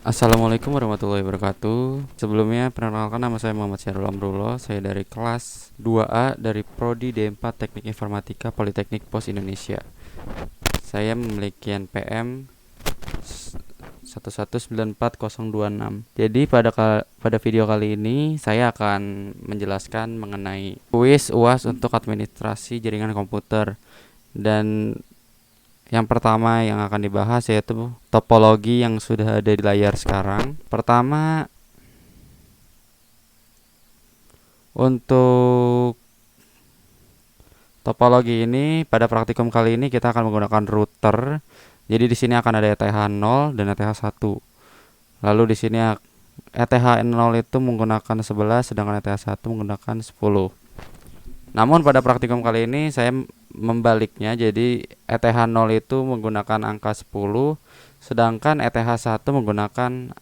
Assalamualaikum warahmatullahi wabarakatuh. Sebelumnya perkenalkan, nama saya Muhammad Syahrul Amrullah. Saya dari kelas 2A dari Prodi D4 Teknik Informatika Politeknik Pos Indonesia. Saya memiliki NPM 1194026. Jadi pada video kali ini saya akan menjelaskan mengenai kuis UAS untuk administrasi jaringan komputer. Dan yang pertama yang akan dibahas yaitu topologi yang sudah ada di layar sekarang. Pertama, untuk topologi ini pada praktikum kali ini kita akan menggunakan router. Jadi di sini akan ada ETH0 dan ETH1. Lalu di sini ETH0 itu menggunakan 11 sedangkan ETH1 menggunakan 10. Namun pada praktikum kali ini saya membaliknya, jadi ETH0 itu menggunakan angka 10 sedangkan ETH1 menggunakan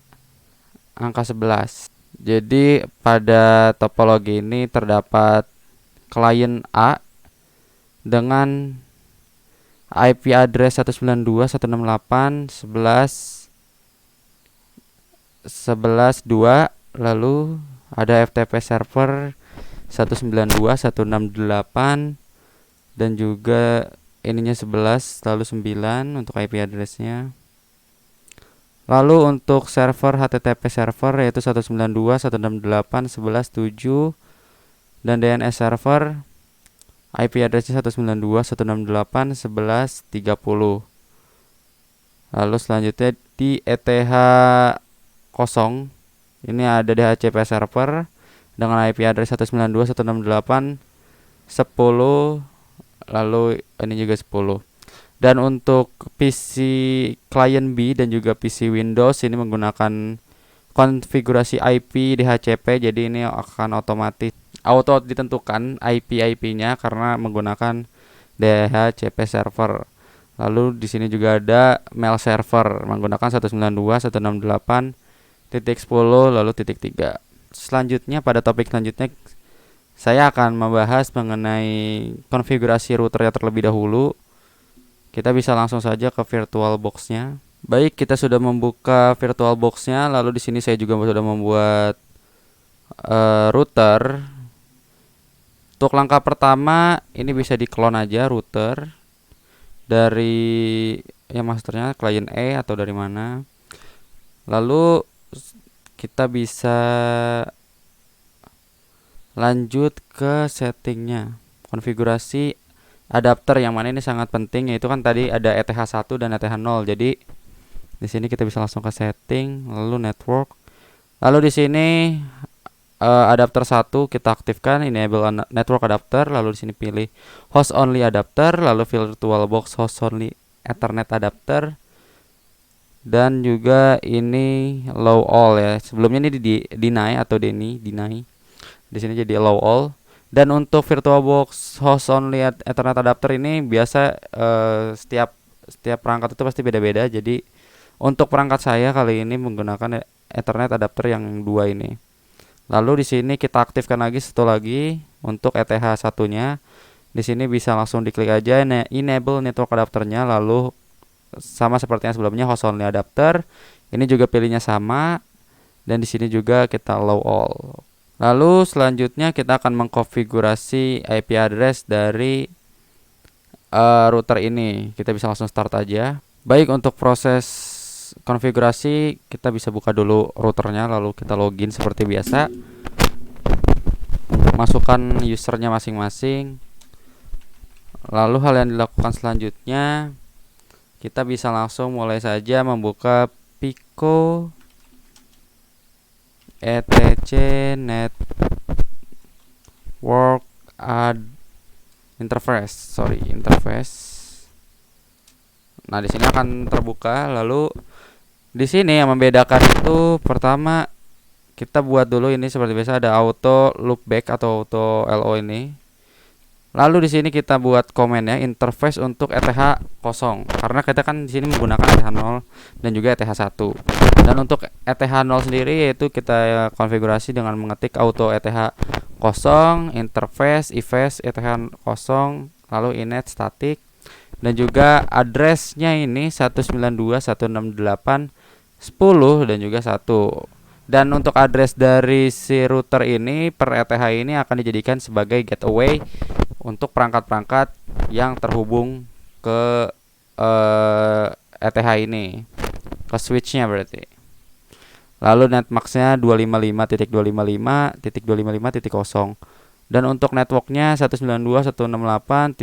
angka 11. Jadi pada topologi ini terdapat klien A dengan IP address 192.168.11.2, lalu ada FTP server 192.168 dan juga ininya 11 lalu 9 untuk IP addressnya. Lalu untuk server HTTP server yaitu 192.168.11.7 dan DNS server IP addressnya 192.168.11.30. Lalu selanjutnya di ETH0 ini ada DHCP server dengan IP address 192.168.10, lalu ini juga 10. Dan untuk PC client B dan juga PC Windows ini menggunakan konfigurasi IP DHCP, jadi ini akan otomatis auto ditentukan IP-nya karena menggunakan DHCP server. Lalu di sini juga ada mail server menggunakan 192.168.10 lalu .3. Selanjutnya pada topik selanjutnya saya akan membahas mengenai konfigurasi routernya terlebih dahulu. Kita bisa langsung saja ke VirtualBox-nya. Baik, kita sudah membuka VirtualBox-nya. Lalu di sini saya juga sudah membuat router. Untuk langkah pertama ini bisa diklon aja router dari masternya klien E atau dari mana. Lalu kita bisa lanjut ke settingnya, konfigurasi adapter, yang mana ini sangat penting, yaitu kan tadi ada ETH1 dan ETH0. Jadi di sini kita bisa langsung ke setting, lalu network. Lalu di sini adapter 1 kita aktifkan, enable network adapter, lalu di sini pilih host only adapter, lalu VirtualBox host only Ethernet adapter. Dan juga ini low all ya. Sebelumnya ini di deny atau deny. Di sini jadi low all. Dan untuk VirtualBox host only Ethernet adapter ini biasa setiap perangkat itu pasti beda-beda. Jadi untuk perangkat saya kali ini menggunakan Ethernet adapter yang 2 ini. Lalu di sini kita aktifkan lagi satu lagi untuk ETH1-nya. Di sini bisa langsung diklik aja enable network adapternya, lalu sama seperti yang sebelumnya host only adapter. Ini juga pilihnya sama dan di sini juga kita low all. Lalu selanjutnya kita akan mengkonfigurasi IP address dari router ini. Kita bisa langsung start aja. Baik, untuk proses konfigurasi kita bisa buka dulu routernya, lalu kita login seperti biasa. Masukkan usernya masing-masing. Lalu hal yang dilakukan selanjutnya, kita bisa langsung mulai saja membuka Pico etc network interface. Nah, di sini akan terbuka. Lalu di sini yang membedakan itu, pertama kita buat dulu ini seperti biasa, ada auto loopback atau auto LO ini. Lalu di sini kita buat komen ya, interface untuk ETH0 karena kita kan di sini menggunakan ETH0 dan juga ETH1. Dan untuk ETH0 sendiri yaitu kita konfigurasi dengan mengetik auto ETH0 interface ifs ETH0 lalu init static, dan juga addressnya ini 192.168.11.2 10 dan juga 1. Dan untuk address dari si router ini per ETH ini akan dijadikan sebagai gateway untuk perangkat-perangkat yang terhubung ke ETH ini, ke switchnya berarti. Lalu netmaxnya 255.255.255.0. Dan untuk networknya 192.168.10.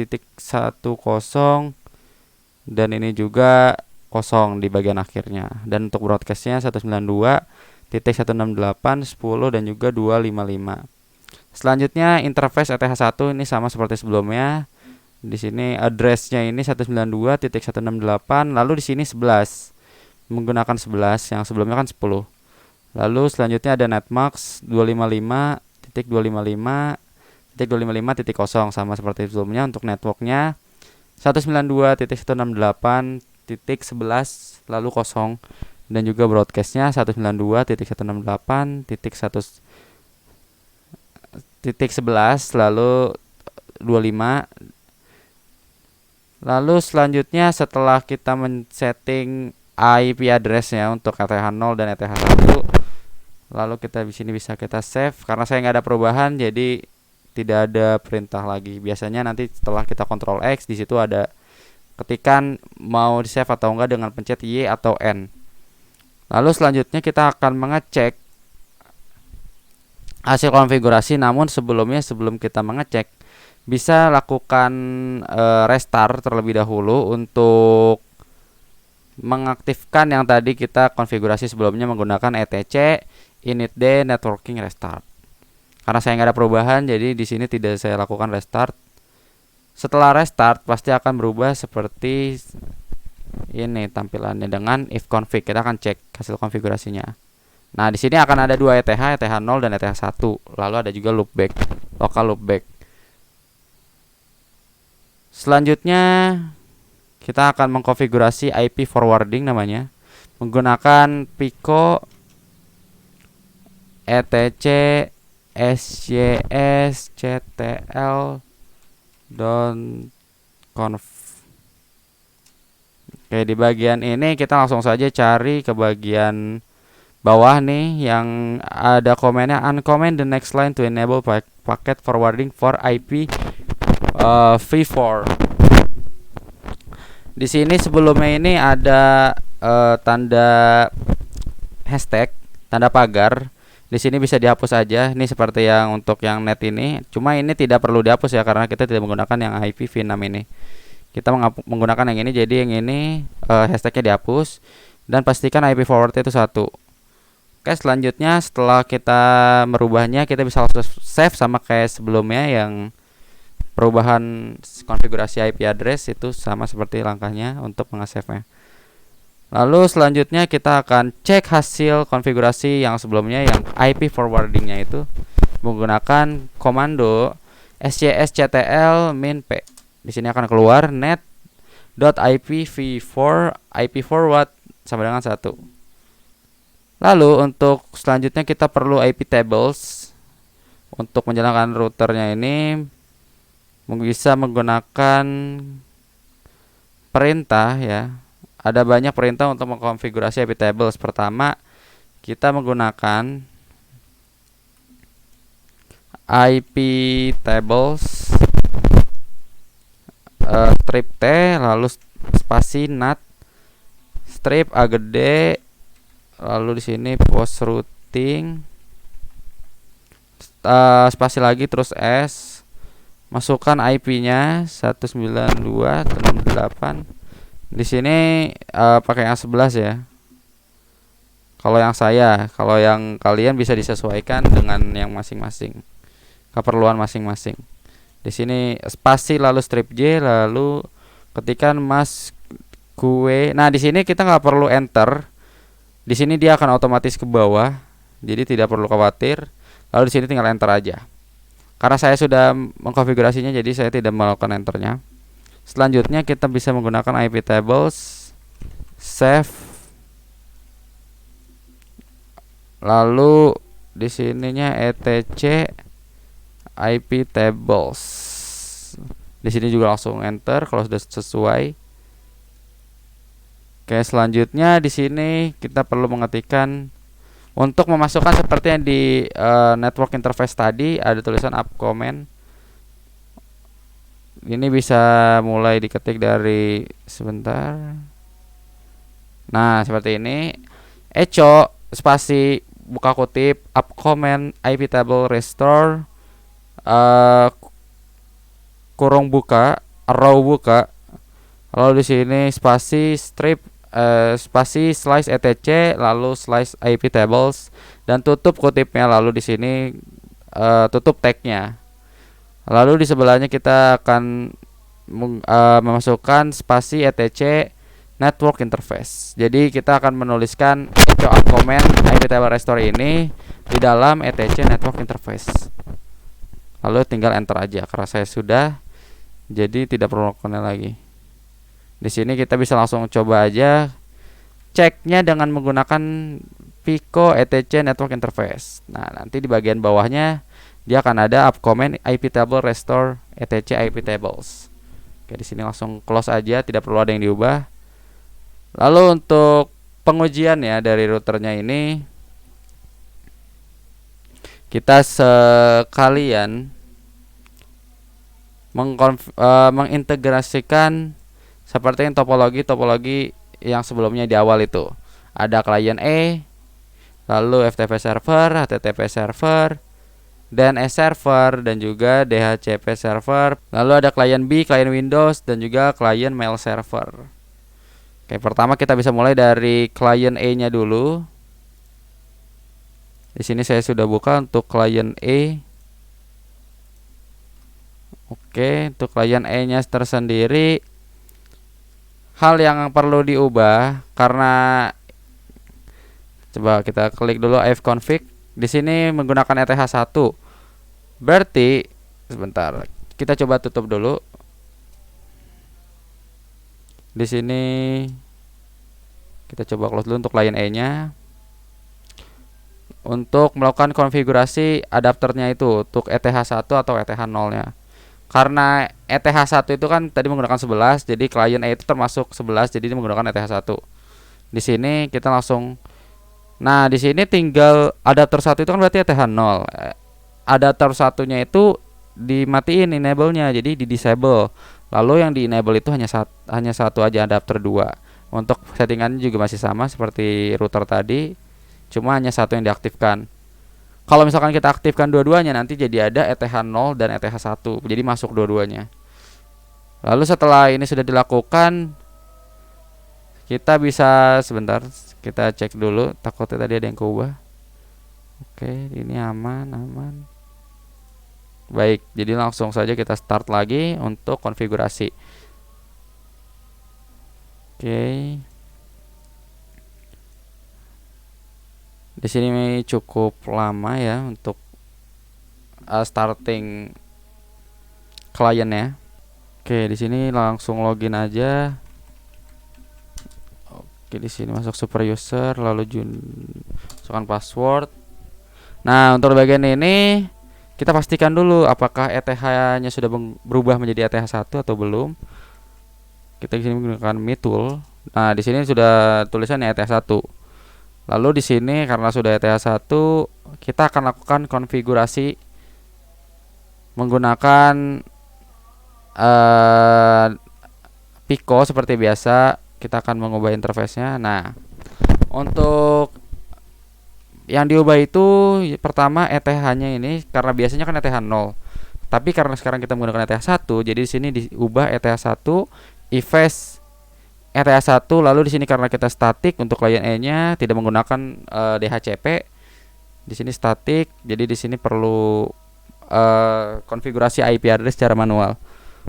Dan ini juga kosong di bagian akhirnya. Dan untuk broadcastnya 192.168.10 dan juga 255. Selanjutnya interface ETH1 ini sama seperti sebelumnya. Di sini addressnya ini 192.168, lalu di sini 11. Menggunakan 11, yang sebelumnya kan 10. Lalu selanjutnya ada netmax 255.255.255.0 sama seperti sebelumnya. Untuk networknya 192.168.11 lalu kosong, dan juga broadcastnya 192.168.11 lalu 25. Lalu selanjutnya setelah kita men-setting IP addressnya untuk ETH0 dan ETH1, lalu kita di sini bisa kita save. Karena saya nggak ada perubahan, jadi tidak ada perintah lagi. Biasanya nanti setelah kita Ctrl X, di situ ada ketikan mau di save atau enggak dengan pencet Y atau N. Lalu selanjutnya kita akan mengecek hasil konfigurasi. Namun sebelum kita mengecek, bisa lakukan restart terlebih dahulu untuk mengaktifkan yang tadi kita konfigurasi sebelumnya menggunakan etc initd networking restart. Karena saya nggak ada perubahan, jadi di sini tidak saya lakukan restart. Setelah restart pasti akan berubah seperti ini tampilannya dengan if config. Kita akan cek hasil konfigurasinya. Nah, di sini akan ada dua ETH, ETH0 dan ETH1. Lalu ada juga loopback, local loopback. Selanjutnya kita akan mengkonfigurasi IP forwarding namanya menggunakan Pico etc sjs ctl .conf. Oke, di bagian ini kita langsung saja cari ke bagian bawah nih yang ada komennya uncomment the next line to enable packet forwarding for IP v4. Di sini sebelumnya ini ada tanda hashtag, tanda pagar. Di sini bisa dihapus aja. Ini seperti yang untuk yang net ini. Cuma ini tidak perlu dihapus ya, karena kita tidak menggunakan yang IPv6 ini. Kita menggunakan yang ini. Jadi yang ini hashtagnya dihapus. Dan pastikan IP forward itu 1. Oke, selanjutnya setelah kita merubahnya, kita bisa langsung save sama kayak sebelumnya. Yang perubahan konfigurasi IP address itu sama seperti langkahnya untuk meng-save-nya. Lalu selanjutnya kita akan cek hasil konfigurasi yang sebelumnya, yang IP forwardingnya itu menggunakan komando sjsctl -p. Di sini akan keluar net.ipv4 IP forward sama dengan 1. Lalu untuk selanjutnya kita perlu IP tables. Untuk menjalankan routernya ini bisa menggunakan perintah ya. Ada banyak perintah untuk mengkonfigurasi IP tables. Pertama, kita menggunakan IP tables strip T lalu spasi nat strip A gede, lalu di sini post routing spasi lagi terus S, masukkan IP-nya 192.168. Di sini pakai yang 11 ya. Kalau yang kalian bisa disesuaikan dengan yang masing-masing, keperluan masing-masing. Di sini spasi lalu strip J lalu ketikan mas kue. Nah, di sini kita nggak perlu enter. Di sini dia akan otomatis ke bawah, jadi tidak perlu khawatir. Lalu di sini tinggal enter aja. Karena saya sudah mengkonfigurasinya, jadi saya tidak melakukan enternya. Selanjutnya kita bisa menggunakan IP tables save. Lalu di sininya etc IP tables. Di sini juga langsung enter kalau sudah sesuai. Oke, selanjutnya di sini kita perlu mengetikkan untuk memasukkan seperti yang di network interface tadi, ada tulisan up command. Ini bisa mulai diketik dari sebentar. Nah, seperti ini. Echo spasi buka kutip up command IP table restore kurung buka row buka, lalu di sini spasi strip spasi slice etc lalu slice IP tables dan tutup kutipnya, lalu di sini tutup tagnya. Lalu di sebelahnya kita akan memasukkan spasi etc network interface. Jadi kita akan menuliskan echo up command IP table restore ini di dalam etc network interface. Lalu tinggal enter aja karena saya sudah, jadi tidak perlu lakukan lagi. Di sini kita bisa langsung coba aja ceknya dengan menggunakan Pico etc network interface. Nah, nanti di bagian bawahnya dia akan ada up command IP table restore etc IP tables. Oke, di sini langsung close aja, tidak perlu ada yang diubah. Lalu untuk pengujian ya dari routernya ini, kita sekalian mengintegrasikan seperti yang topologi yang sebelumnya di awal itu. Ada klien E, lalu FTP server, HTTP server, DNS server, dan juga DHCP server. Lalu ada klien B, klien Windows, dan juga klien mail server. Oke, pertama kita bisa mulai dari klien E-nya dulu. Di sini saya sudah buka untuk klien E. Oke, untuk klien E-nya tersendiri, hal yang perlu diubah karena coba kita klik dulu ifconfig. Di sini menggunakan ETH1. Berarti sebentar, kita coba tutup dulu. Di sini kita coba close dulu untuk klien E-nya. Untuk melakukan konfigurasi adapternya itu untuk ETH1 atau ETH0-nya. Karena ETH1 itu kan tadi menggunakan 11, jadi klien E itu termasuk 11, jadi dia menggunakan ETH1. Di sini kita langsung, nah di sini tinggal adapter 1 itu kan berarti ETH0. Adapter satunya itu dimatiin enable-nya, jadi di disable. Lalu yang di enable itu hanya satu aja, adapter 2. Untuk settingannya juga masih sama seperti router tadi, cuma hanya satu yang diaktifkan. Kalau misalkan kita aktifkan dua-duanya, nanti jadi ada ETH0 dan ETH1, jadi masuk dua-duanya. Lalu setelah ini sudah dilakukan, kita bisa sebentar, kita cek dulu, takutnya tadi ada yang keubah. Oke, ini aman. Baik, jadi langsung saja kita start lagi untuk konfigurasi. Oke. Di sini cukup lama ya untuk starting kliennya. Oke, di sini langsung login aja. Oke, di sini masuk super user, lalu masukkan password. Nah, untuk bagian ini kita pastikan dulu apakah ETH-nya sudah berubah menjadi ETH1 atau belum. Kita di sini menggunakan Me Tool. Nah, di sini sudah tulisannya ETH1. Lalu di sini karena sudah ETH1, kita akan lakukan konfigurasi menggunakan Pico seperti biasa. Kita akan mengubah interface-nya. Nah, untuk yang diubah itu pertama ETH-nya ini, karena biasanya kan ETH0. Tapi karena sekarang kita menggunakan ETH1, jadi di sini diubah ETH1 EVES ETH1. Lalu di sini karena kita statik untuk klien E-nya tidak menggunakan DHCP. Di sini statik, jadi di sini perlu konfigurasi IP address secara manual.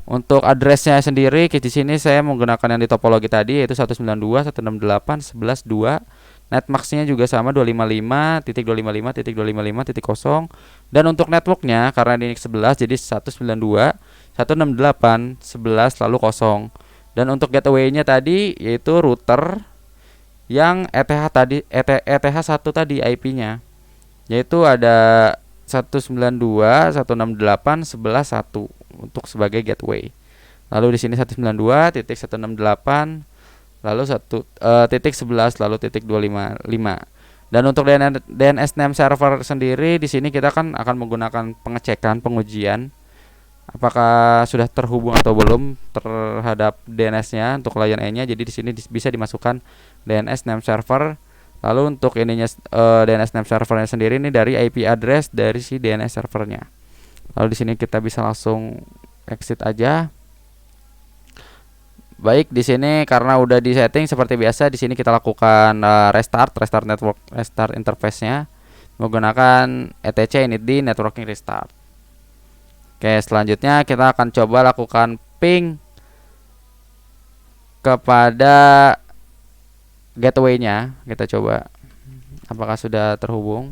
Untuk addressnya sendiri di sini saya menggunakan yang di topologi tadi, yaitu 192.168.11.2. Netmax-nya juga sama 255.255.255.0. Dan untuk networknya karena ini 11 jadi 192.168.11 lalu 0. Dan untuk gateway-nya tadi yaitu router yang ETH1 tadi IP-nya, yaitu ada 192.168.11.1 untuk sebagai gateway. Lalu di sini 192.168.11.2 lalu titik 11 lalu titik 255. Dan untuk DNS name server sendiri di sini kita kan akan menggunakan pengecekan, pengujian apakah sudah terhubung atau belum terhadap DNS-nya untuk client E-nya. Jadi di sini bisa dimasukkan DNS name server. Lalu untuk ininya DNS name servernya sendiri ini dari IP address dari si DNS servernya. Lalu di sini kita bisa langsung exit aja. Baik, di sini karena udah di setting seperti biasa, di sini kita lakukan restart network, restart interface-nya menggunakan etc initd networking restart. Oke, selanjutnya kita akan coba lakukan ping kepada gateway-nya. Kita coba apakah sudah terhubung.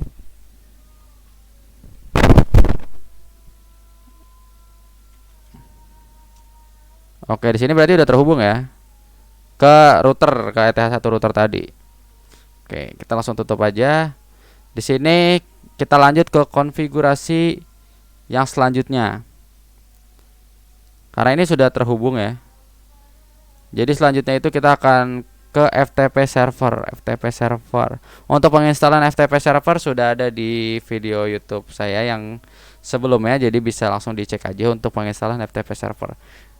Oke, di sini berarti udah terhubung ya ke router, ke ETH1 router tadi. Oke, kita langsung tutup aja. Di sini kita lanjut ke konfigurasi yang selanjutnya. Karena ini sudah terhubung ya. Jadi selanjutnya itu kita akan ke FTP server. Untuk penginstalan FTP server sudah ada di video YouTube saya yang sebelumnya, jadi bisa langsung dicek aja untuk penginstalan FTP server.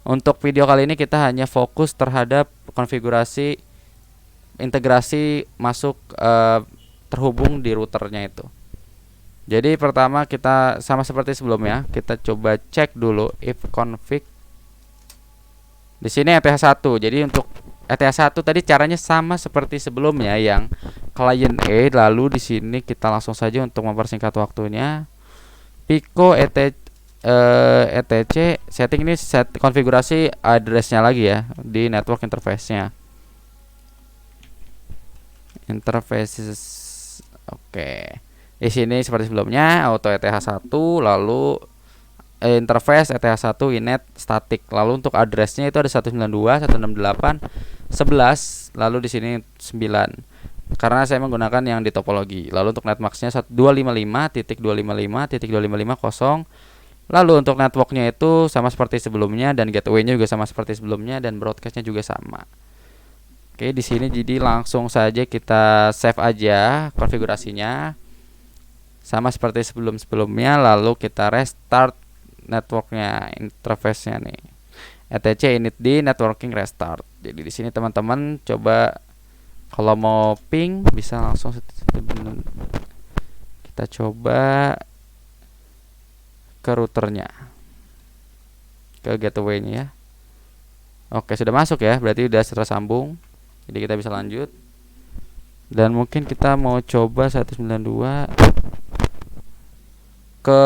Untuk video kali ini kita hanya fokus terhadap konfigurasi integrasi masuk terhubung di routernya itu. Jadi pertama kita sama seperti sebelumnya, kita coba cek dulu if config. Di sini ETH1. Jadi untuk ETH1 tadi caranya sama seperti sebelumnya yang client E. Lalu di sini kita langsung saja untuk mempersingkat waktunya. Pico etc setting ini konfigurasi addressnya lagi ya di network interface-nya. Interfaces. Oke. Di sini seperti sebelumnya auto ETH1 lalu interface ETH1 inet static. Lalu untuk addressnya itu ada 192.168.11. Lalu di sini 9. Karena saya menggunakan yang di topologi. Lalu untuk netmasknya 255.255.255.0. Lalu untuk networknya itu sama seperti sebelumnya dan gateway-nya juga sama seperti sebelumnya dan broadcast-nya juga sama. Oke, di sini jadi langsung saja kita save aja konfigurasinya sama seperti sebelumnya. Lalu kita restart networknya, interface-nya nih. etc initd networking restart. Jadi di sini teman-teman coba kalau mau ping bisa langsung kita coba ke routernya, ke gateway-nya ya. Oke, sudah masuk ya, berarti udah tersambung. Jadi kita bisa lanjut. Dan mungkin kita mau coba 192 ke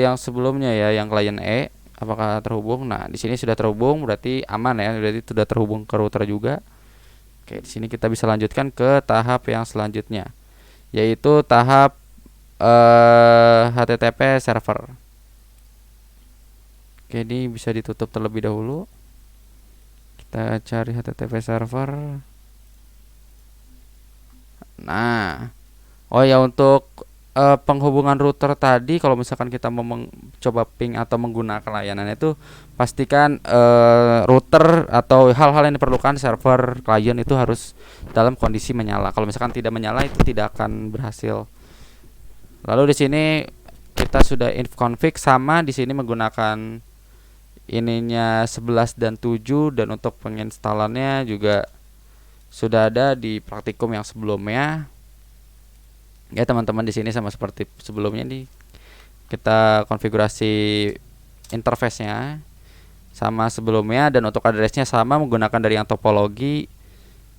yang sebelumnya ya, yang client E. Apakah terhubung? Nah, di sini sudah terhubung, berarti aman ya, berarti sudah terhubung ke router juga. Oke, di sini kita bisa lanjutkan ke tahap yang selanjutnya, yaitu tahap HTTP server. Oke, ini bisa ditutup terlebih dahulu. Kita cari HTTP server. Nah, oh ya, untuk penghubungan router tadi, kalau misalkan kita mau coba ping atau menggunakan layanan itu, pastikan router atau hal-hal yang diperlukan server klien itu harus dalam kondisi menyala. Kalau misalkan tidak menyala itu tidak akan berhasil. Lalu di sini kita sudah config sama di sini menggunakan ininya 11 dan 7 dan untuk penginstalannya juga sudah ada di praktikum yang sebelumnya. Ya teman-teman, di sini sama seperti sebelumnya nih. Kita konfigurasi interface-nya sama sebelumnya dan untuk address-nya sama menggunakan dari yang topologi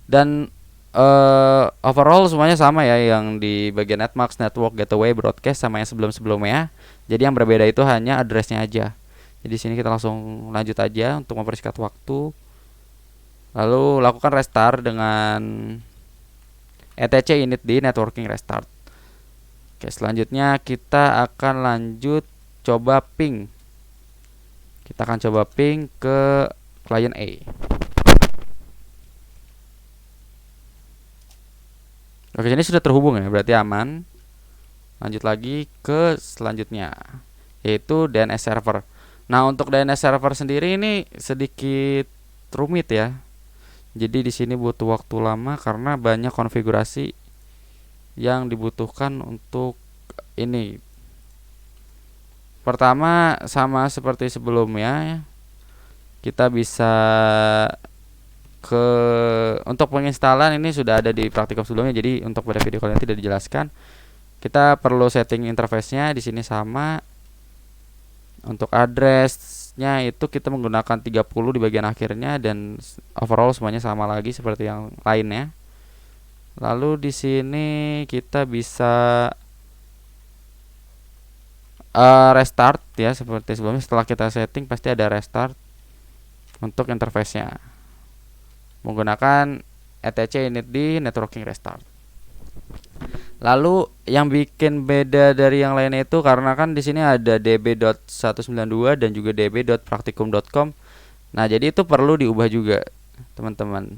dan overall semuanya sama ya, yang di bagian netmask, network, gateway, broadcast sama yang sebelum-sebelumnya. Jadi yang berbeda itu hanya addressnya aja. Jadi sini kita langsung lanjut aja untuk mempersingkat waktu. Lalu lakukan restart dengan etc initd networking restart. Oke, selanjutnya kita akan lanjut coba ping. Kita akan coba ping ke client A. Oke, ini sudah terhubung ya, berarti aman. Lanjut lagi ke selanjutnya, yaitu DNS server. Nah, untuk DNS server sendiri ini sedikit rumit ya. Jadi di sini butuh waktu lama karena banyak konfigurasi yang dibutuhkan untuk ini. Pertama, sama seperti sebelumnya, kita bisa ke untuk penginstalan ini sudah ada di praktikum sebelumnya. Jadi untuk pada video kalian tidak dijelaskan. Kita perlu setting interface-nya di sini sama. Untuk address-nya itu kita menggunakan 30 di bagian akhirnya dan overall semuanya sama lagi seperti yang lainnya. Lalu di sini kita bisa restart ya seperti sebelumnya. Setelah kita setting pasti ada restart untuk interface-nya menggunakan etc initd networking restart. Lalu yang bikin beda dari yang lainnya itu karena kan di sini ada db.192 dan juga db.praktikum.com. Nah, jadi itu perlu diubah juga, teman-teman.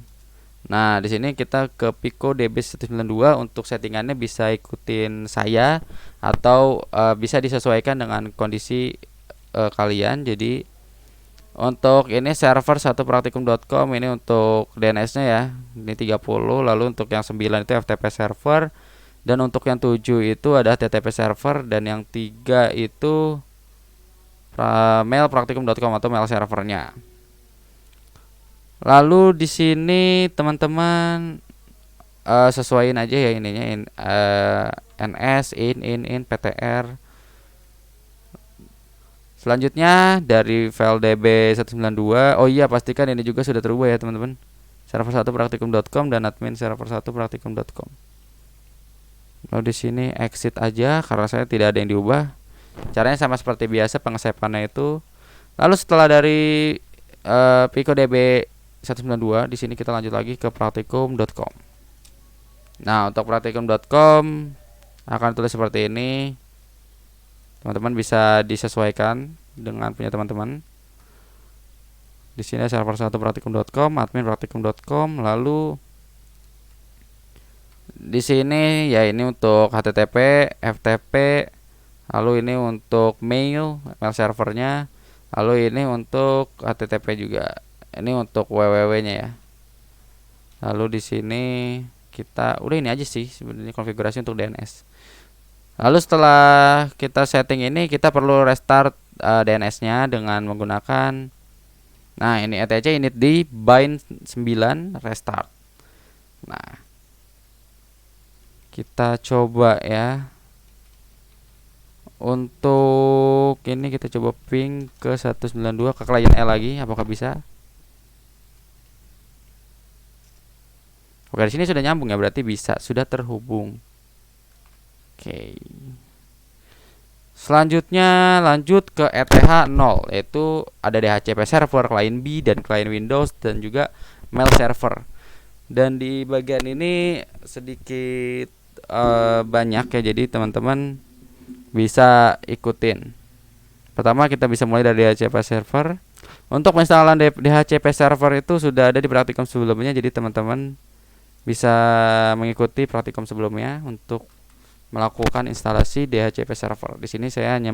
Nah, di sini kita ke Pico db192 untuk settingannya bisa ikutin saya atau bisa disesuaikan dengan kondisi kalian. Jadi untuk ini server 1praktikum.com ini untuk DNS-nya ya. Ini 30, lalu untuk yang 9 itu FTP server. Dan untuk yang 7 itu ada HTTP server dan yang 3 itu mail praktikum.com atau mail servernya. Lalu di sini teman-teman sesuaiin aja ya ininya ns in ptr. Selanjutnya dari file db192. Oh iya, pastikan ini juga sudah terubah ya teman-teman. Server 1praktikum.com dan admin server 1praktikum.com. Lalu di sini exit aja karena saya tidak ada yang diubah. Caranya sama seperti biasa pengesepannya itu. Lalu setelah dari Pico DB192 di sini kita lanjut lagi ke praktikum.com. Nah, untuk praktikum.com akan tulis seperti ini. Teman-teman bisa disesuaikan dengan punya teman-teman. Di sini server 1 praktikum.com, admin praktikum.com, lalu di sini ya ini untuk HTTP, FTP, lalu ini untuk mail servernya, lalu ini untuk HTTP juga. Ini untuk www-nya ya. Lalu di sini kita udah ini aja sih sebenarnya konfigurasi untuk DNS. Lalu setelah kita setting ini kita perlu restart DNS-nya dengan menggunakan ini etc initd bind 9 restart. Nah, kita coba ya. Untuk ini kita coba ping ke 192 ke klien L lagi, apakah bisa? Oke, di sini sudah nyambung ya, berarti bisa, sudah terhubung. Oke. Selanjutnya lanjut ke ETH0, yaitu ada DHCP server, klien B dan klien Windows dan juga mail server. Dan di bagian ini sedikit banyak ya, jadi teman-teman bisa ikutin. Pertama kita bisa mulai dari DHCP server. Untuk penginstalan DHCP server itu sudah ada di praktikum sebelumnya, jadi teman-teman bisa mengikuti praktikum sebelumnya untuk melakukan instalasi DHCP server. Di sini saya hanya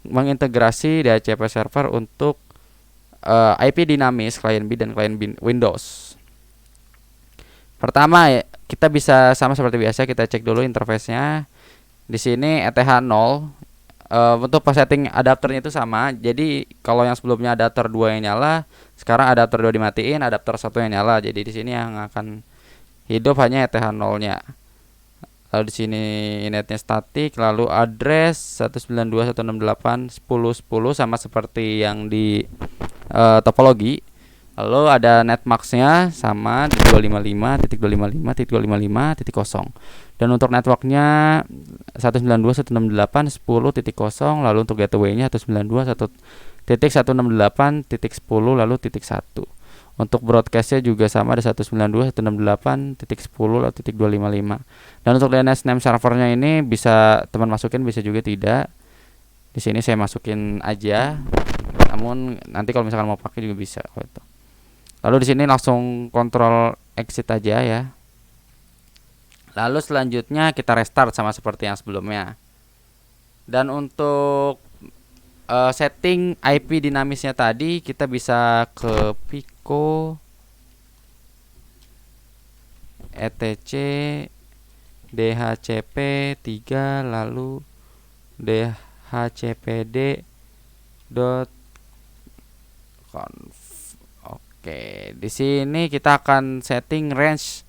mengintegrasi DHCP server untuk IP dinamis klien B dan klien Windows. Pertama ya, kita bisa sama seperti biasa kita cek dulu interface-nya. Di sini ETH0 untuk setting adapternya itu sama. Jadi kalau yang sebelumnya adapter 2 yang nyala, sekarang adapter 2 dimatiin, adapter 1 yang nyala. Jadi di sini yang akan hidup hanya ETH0-nya. Lalu di sini netnya statik, lalu address 192.168.10.10 sama seperti yang di topologi. Lalu ada netmax-nya sama di 255.255.255.0. Dan untuk networknya 192.168.10.0. Lalu untuk gateway-nya 192.168.10 lalu titik 1. Untuk broadcast-nya juga sama ada 192.168.10 lalu titik 255. Dan untuk DNS name servernya ini bisa teman masukin, bisa juga tidak. Di sini saya masukin aja. Namun nanti kalau misalkan mau pakai juga bisa gitu. Lalu di sini langsung kontrol exit aja ya. Lalu selanjutnya kita restart sama seperti yang sebelumnya. Dan untuk setting IP dinamisnya tadi kita bisa ke Pico etc dhcp 3 lalu dhcpd dot conf. Oke, di sini kita akan setting range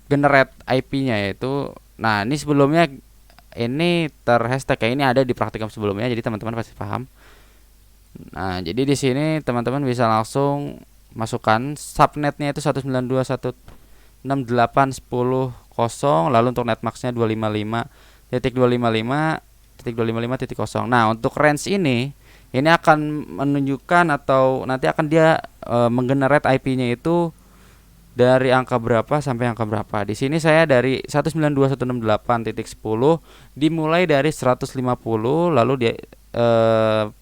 generate IP-nya yaitu, nah ini sebelumnya ini terhashtag ya, ini ada di praktikum sebelumnya jadi teman-teman pasti paham. Nah, jadi di sini teman-teman bisa langsung masukkan subnetnya itu 192.168.10.0, lalu untuk netmasknya 255.255.255.0. Nah, untuk range ini akan menunjukkan atau nanti akan dia menggenerate IP-nya itu dari angka berapa sampai angka berapa. Di sini saya dari 192.168.10 dimulai dari 150 lalu dia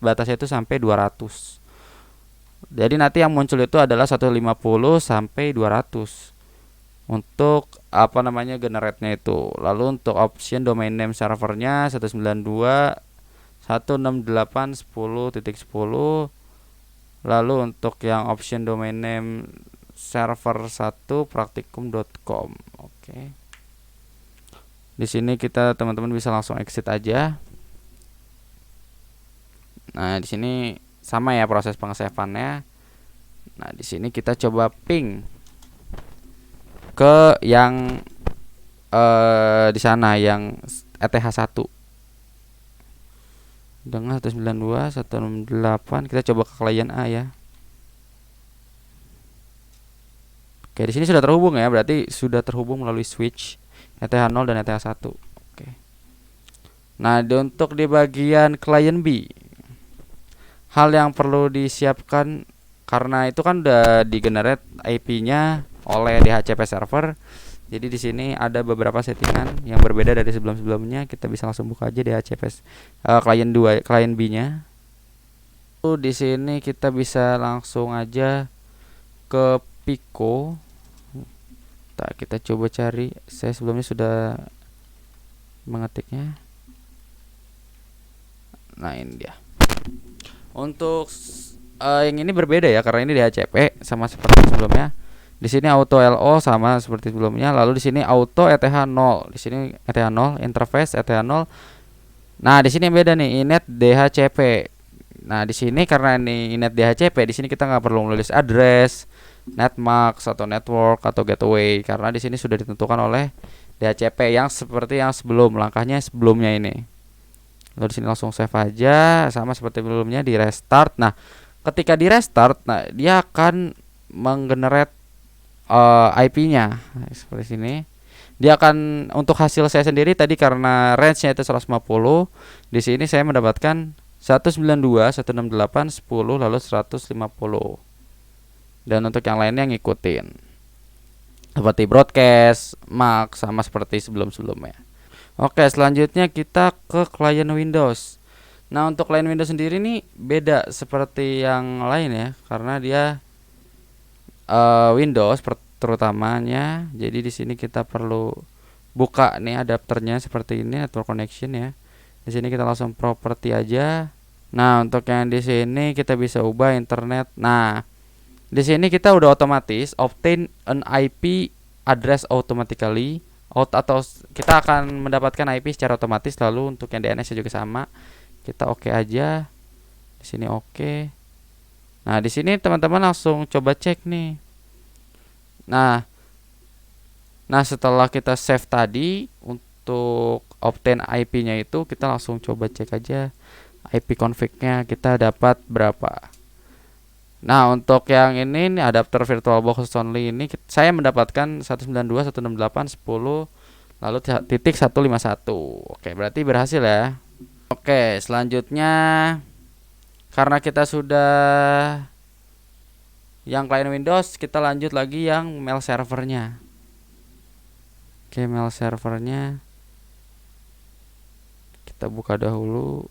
batasnya itu sampai 200. Jadi nanti yang muncul itu adalah 150 sampai 200 untuk apa namanya generate-nya itu. Lalu untuk option domain name servernya 192.168.10.10. Lalu untuk yang option domain name server 1 praktikum.com. Oke. Di sini kita teman-teman bisa langsung exit aja. Nah, di sini sama ya proses pengesaveannya. Nah, di sini kita coba ping ke yang di sana yang ETH1 dengan 192.168. Kita coba ke klien A ya. Oke, di sini sudah terhubung ya, berarti sudah terhubung melalui switch ETH0 dan ETH1. Oke. Nah, untuk di bagian klien B, hal yang perlu disiapkan karena itu kan udah di-generate IP-nya oleh DHCP server. Jadi di sini ada beberapa settingan yang berbeda dari sebelum-sebelumnya. Kita bisa langsung buka aja DHCP klien 2, klien B-nya. Di sini kita bisa langsung aja ke Pico. Nah, kita coba cari. Saya sebelumnya sudah mengetiknya. Nah, ini dia. Untuk yang ini berbeda ya karena ini DHCP sama seperti sebelumnya. Di sini auto LO sama seperti sebelumnya. Lalu di sini auto ETH0. Di sini ETH0 interface ETH0. Nah, di sini yang beda nih, inet DHCP. Nah, di sini karena ini inet DHCP, di sini kita nggak perlu menulis address, netmask atau network atau gateway karena di sini sudah ditentukan oleh DHCP yang seperti yang sebelum, langkahnya sebelumnya ini. Lalu di sini langsung save aja sama seperti sebelumnya, di restart. Nah, ketika di restart, nah dia akan menggenerate IP-nya seperti sini. Dia akan untuk hasil saya sendiri tadi karena range-nya itu 150. Di sini saya mendapatkan 192.168.10 lalu 150. Dan untuk yang lainnya ngikutin seperti broadcast, max sama seperti sebelum-sebelumnya. Oke, selanjutnya kita ke klien Windows. Nah, untuk klien Windows sendiri nih beda seperti yang lain ya, karena dia Windows terutamanya. Jadi di sini kita perlu buka nih adapternya seperti ini, network connection ya. Di sini kita langsung property aja. Nah, untuk yang di sini kita bisa ubah internet. Nah, di sini kita udah otomatis obtain an IP address automatically atau kita akan mendapatkan IP secara otomatis. Lalu untuk yang DNS juga sama. Kita oke aja. Di sini oke. Nah, di sini teman-teman langsung coba cek nih. Nah, setelah kita save tadi untuk obtain IP-nya itu kita langsung coba cek aja IP config-nya kita dapat berapa. Nah, untuk yang ini adapter VirtualBox only ini saya mendapatkan 192.168.10 lalu titik 151. Oke, berarti berhasil ya. Oke, selanjutnya karena kita sudah yang klien Windows, kita lanjut lagi yang mail servernya. Oke, mail servernya kita buka dahulu.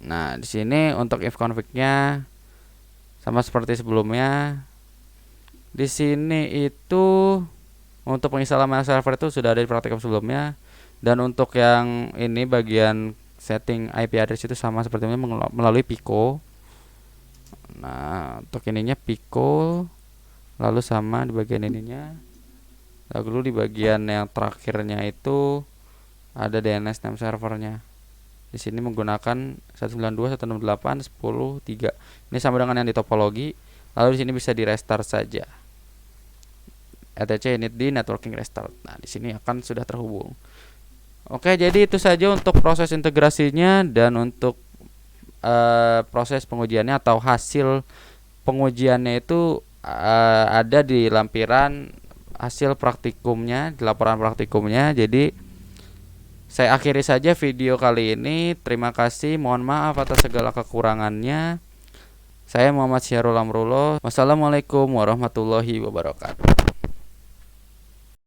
Nah, di sini untuk if config-nya sama seperti sebelumnya. Di sini itu untuk penginstalan mail server itu sudah ada di praktikum sebelumnya. Dan untuk yang ini bagian setting IP address itu sama seperti melalui Pico. Nah, untuk ininya Pico. lalu sama di bagian ininya, lalu di bagian yang terakhirnya itu ada DNS name servernya. Di sini menggunakan 192.168.10.3. Ini sama dengan yang di topologi. Lalu di sini bisa di restart saja. etc init di networking restart. Nah, di sini akan sudah terhubung. Oke, jadi itu saja untuk proses integrasinya dan untuk proses pengujiannya atau hasil pengujiannya itu ada di lampiran hasil praktikumnya, di laporan praktikumnya. Jadi saya akhiri saja video kali ini. Terima kasih, mohon maaf atas segala kekurangannya. Saya Muhammad Syahrul Amrullah. Wassalamualaikum warahmatullahi wabarakatuh.